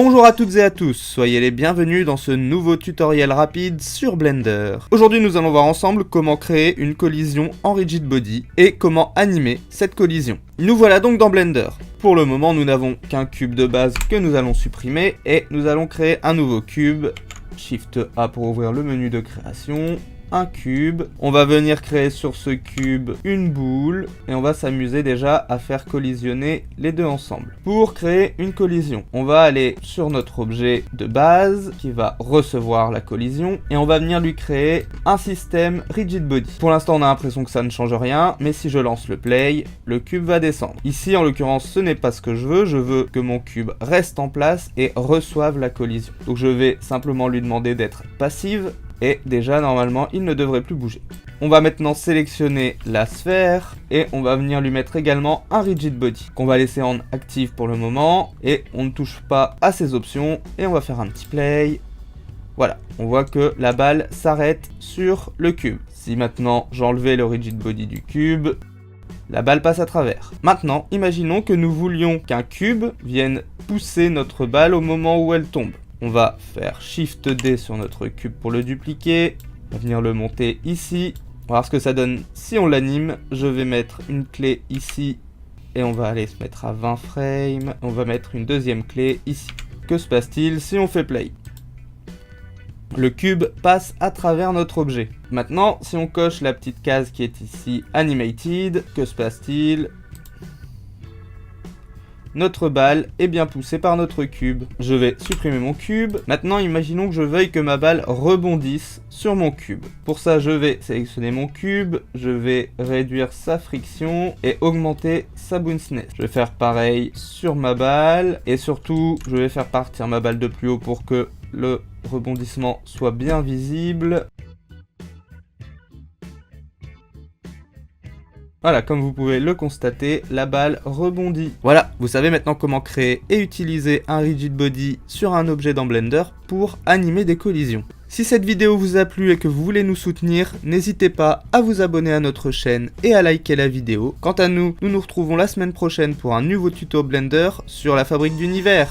Bonjour à toutes et à tous, soyez les bienvenus dans ce nouveau tutoriel rapide sur Blender. Aujourd'hui nous allons voir ensemble comment créer une collision en rigid body et comment animer cette collision. Nous voilà donc dans Blender. Pour le moment nous n'avons qu'un cube de base que nous allons supprimer et nous allons créer un nouveau cube. Shift A pour ouvrir le menu de création. Un cube, on va venir créer sur ce cube une boule et on va s'amuser déjà à faire collisionner les deux ensemble. Pour créer une collision, on va aller sur notre objet de base qui va recevoir la collision et on va venir lui créer un système rigid body. Pour l'instant on a l'impression que ça ne change rien, mais si je lance le play, le cube va descendre. Ici en l'occurrence ce n'est pas ce que je veux que mon cube reste en place et reçoive la collision. Donc je vais simplement lui demander d'être passive. Et déjà normalement il ne devrait plus bouger. On va maintenant sélectionner la sphère et on va venir lui mettre également un rigid body qu'on va laisser en active pour le moment et on ne touche pas à ces options et on va faire un petit play. Voilà, on voit que la balle s'arrête sur le cube. Si maintenant j'enlevais le rigid body du cube, la balle passe à travers. Maintenant, imaginons que nous voulions qu'un cube vienne pousser notre balle au moment où elle tombe. On va faire Shift D sur notre cube pour le dupliquer. On va venir le monter ici. On va voir ce que ça donne si on l'anime. Je vais mettre une clé ici. Et on va aller se mettre à 20 frames. On va mettre une deuxième clé ici. Que se passe-t-il si on fait play? Le cube passe à travers notre objet. Maintenant, si on coche la petite case qui est ici, Animated, que se passe-t-il? Notre balle est bien poussée par notre cube. Je vais supprimer mon cube. Maintenant, imaginons que je veuille que ma balle rebondisse sur mon cube. Pour ça, je vais sélectionner mon cube. Je vais réduire sa friction et augmenter sa bounciness. Je vais faire pareil sur ma balle. Et surtout, je vais faire partir ma balle de plus haut pour que le rebondissement soit bien visible. Voilà, comme vous pouvez le constater, la balle rebondit. Voilà, vous savez maintenant comment créer et utiliser un rigid body sur un objet dans Blender pour animer des collisions. Si cette vidéo vous a plu et que vous voulez nous soutenir, n'hésitez pas à vous abonner à notre chaîne et à liker la vidéo. Quant à nous, nous nous retrouvons la semaine prochaine pour un nouveau tuto Blender sur la fabrique d'univers.